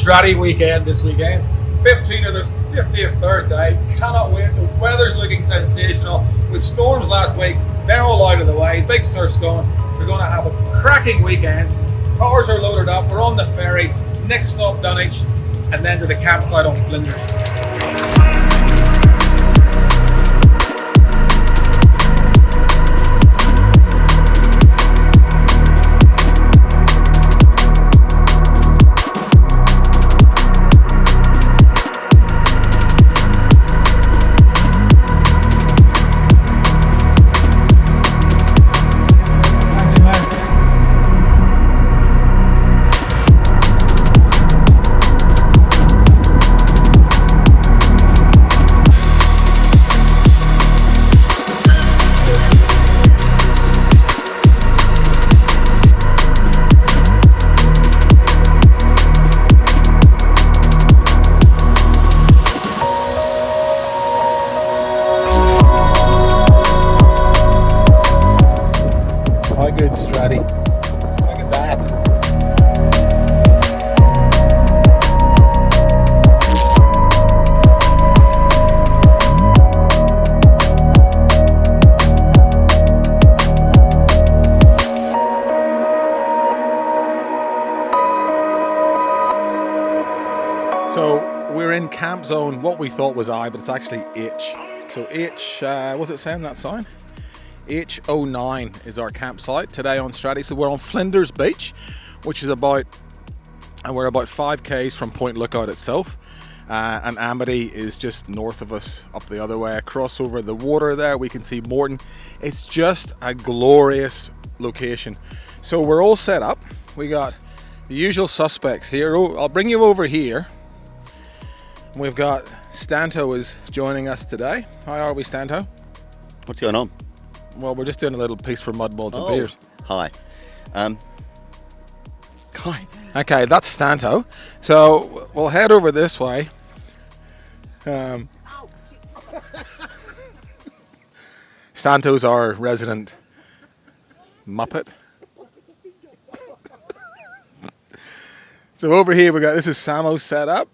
Straddie weekend this weekend. 50th birthday. Cannot wait. The weather's looking sensational. With storms last week, they're all out of the way. Big surf's going. We're going to have a cracking weekend. Cars are loaded up. We're on the ferry. Next stop, Dunwich, and then to the campsite on Flinders. Good Straddie. Look at that. So we're in camp zone, what we thought was I, but it's actually H. So H, what's it saying, that sign? H09 is our campsite today on Straddie. So we're on Flinders Beach, which is we're about 5 k's from Point Lookout itself, and Amity is just north of us, up the other way, across over the water there we can see Morton. It's just a glorious location. So we're all set up. We got the usual suspects here. I'll bring you over here. We've got Stanto is joining us today. How are we, Stanto? What's going on? Well, we're just doing a little piece for Mud Molds and Beers. Hi. Hi. Okay, that's Stanto. So we'll head over this way. Stanto's our resident Muppet. So over here this is Samo's setup.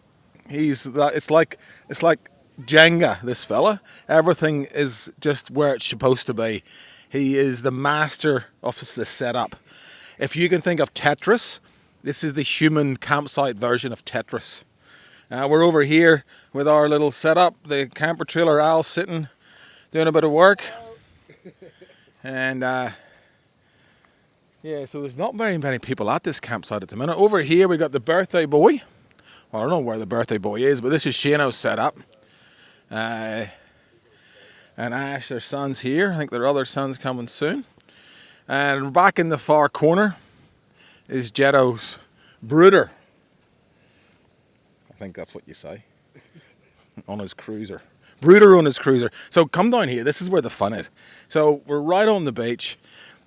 It's like Jenga, this fella. Everything is just where it's supposed to be. He is the master of the setup. If you can think of Tetris, this is the human campsite version of Tetris. We're over here with our little setup. The camper trailer Al's sitting, doing a bit of work. And yeah, so there's not very many people at this campsite at the minute. Over here we got the birthday boy. Well, I don't know where the birthday boy is, but this is Shinos setup. And Ash, their son's here. I think their other son's coming soon. And back in the far corner is Jetto's brooder. I think that's what you say. On his cruiser. Brooder on his cruiser. So come down here. This is where the fun is. So we're right on the beach.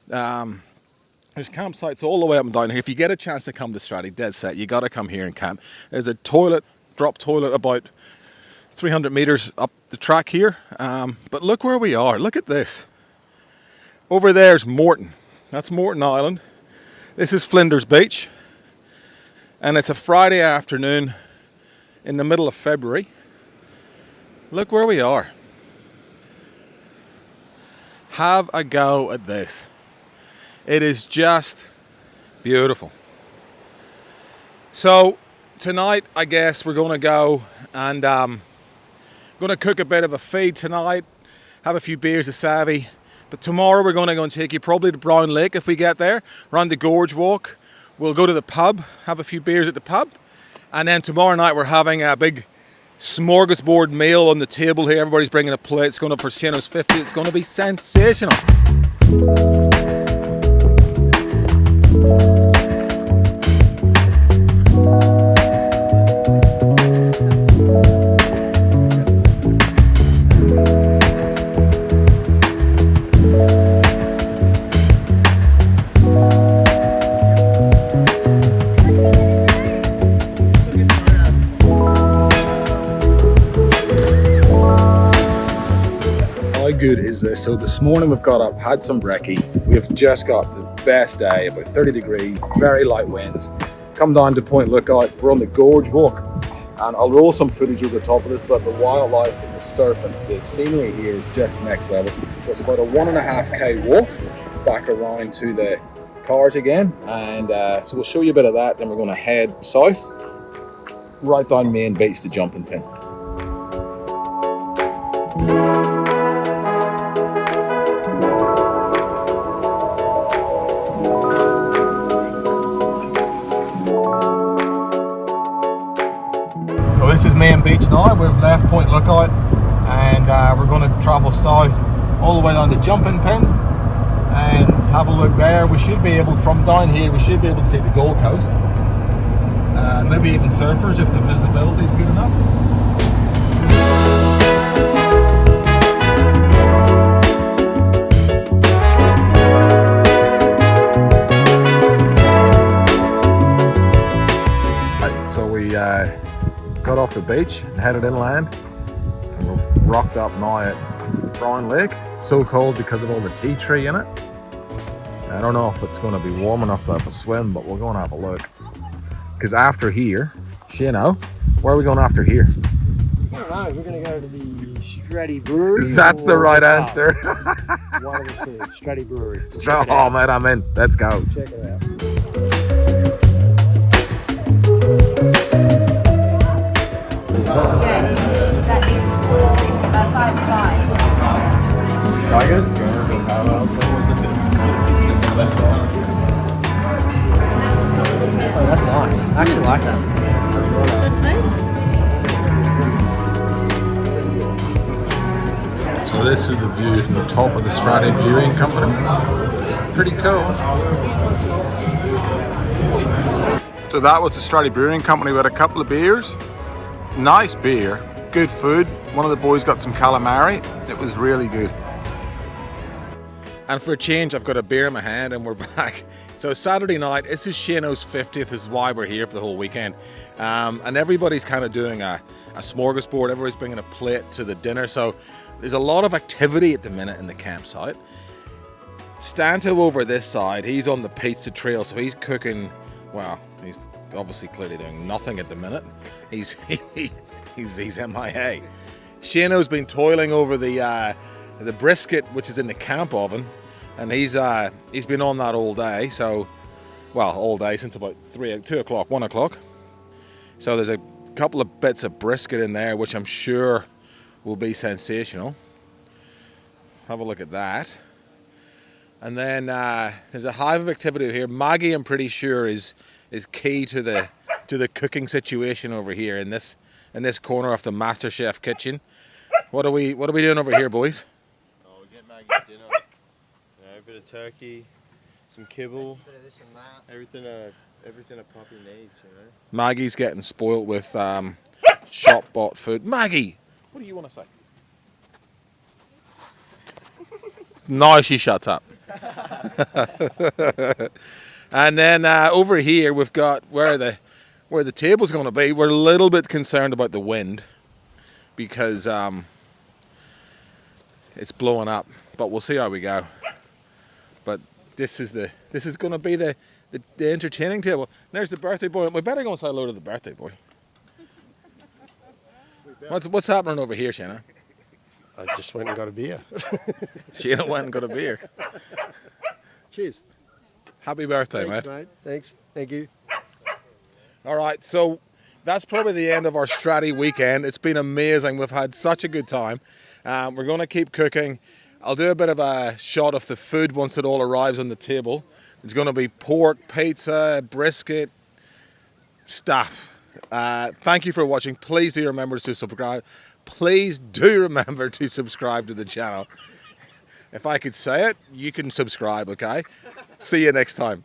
There's campsites all the way up and down here. If you get a chance to come to Straddie, dead set, you got to come here and camp. There's a drop toilet about 300 meters up the track here, but look where we are. Look at this. Over there's Morton. That's Morton Island. This is Flinders Beach, and it's a Friday afternoon in the middle of February. Look where we are. Have a go at this. It is just beautiful. So tonight, I guess we're going to go and going to cook a bit of a feed tonight, have a few beers of Savvy, but tomorrow we're going to go and take you probably to Brown Lake if we get there, around the Gorge Walk. We'll go to the pub, have a few beers at the pub, and then tomorrow night we're having a big smorgasbord meal on the table here. Everybody's bringing a plate. It's going up for Shinos 50. It's going to be sensational. Good is this? So this morning we've got up, had some brekkie. We've just got the best day, about 30 degrees, very light winds. come down to Point Lookout. We're on the Gorge Walk, and I'll roll some footage over the top of this, but the wildlife and the surfing, the scenery here is just next level. So it's about a 1.5k walk back around to the cars again, and so we'll show you a bit of that. Then we're going to head south, right down Main Beach to Jumping Pin. So this is Main Beach now. We've left Point Lookout, and we're going to travel south all the way down to Jumping Pin and have a look there. We should be able, from down here, we should be able to see the Gold Coast. Maybe even surfers if the visibility is good enough. So we got off the beach and headed inland. And we've rocked up now at Brown Lake. So cold because of all the tea tree in it. I don't know if it's going to be warm enough to have a swim, but we're going to have a look. Because after here, Shino, where are we going after here? I don't know, we're going to go to the Straddie Brewery. That's the right answer. One of the two, Straddie Brewery. Oh man, I'm in. Let's go. Check it out. That is for about 5 Tigers? Oh, that's nice. I actually like that. So this is the view from the top of the Straddie Brewery Company. Pretty cool. So that was the Straddie Brewery Company. We had a couple of beers. Nice beer, good food. One of the boys got some calamari. It was really good. And for a change, I've got a beer in my hand and we're back. So Saturday night, this is Shinos' 50th, this is why we're here for the whole weekend. And everybody's kind of doing a smorgasbord, everybody's bringing a plate to the dinner. So there's a lot of activity at the minute in the campsite. Stanto over this side, he's on the pizza trail, so he's cooking, well, he's obviously clearly doing nothing at the minute. He's MIA. Shano's been toiling over the brisket, which is in the camp oven, and he's been on that all day. So, well, all day since about 2 o'clock, 1 o'clock. So there's a couple of bits of brisket in there, which I'm sure will be sensational. Have a look at that. And then there's a hive of activity here. Maggie, I'm pretty sure, is key to the cooking situation over here in this corner of the Master Chef kitchen. What are we doing over here, boys? Oh, we get Maggie's dinner. A bit of turkey, some kibble, Bit of this and that. everything a puppy needs, you know. Maggie's getting spoilt with shop bought food. Maggie, what do you want to say? Now she shuts up. And then over here we've got where the table's going to be. We're a little bit concerned about the wind because it's blowing up, but we'll see how we go. But this is going to be the entertaining table. There's the birthday boy. We better go and say hello to the birthday boy. What's happening over here, Shanna? I just went and got a beer. Shanna went and got a beer. Cheers. Happy birthday, Thanks, mate. mate. Thanks. Thank you. All right, so that's probably the end of our Straddie weekend. It's been amazing. We've had such a good time. We're going to keep cooking. I'll do a bit of a shot of the food once it all arrives on the table. There's going to be pork, pizza, brisket, stuff. Thank you for watching. Please do remember to subscribe. Please do remember to subscribe to the channel. If I could say it, you can subscribe, okay? See you next time.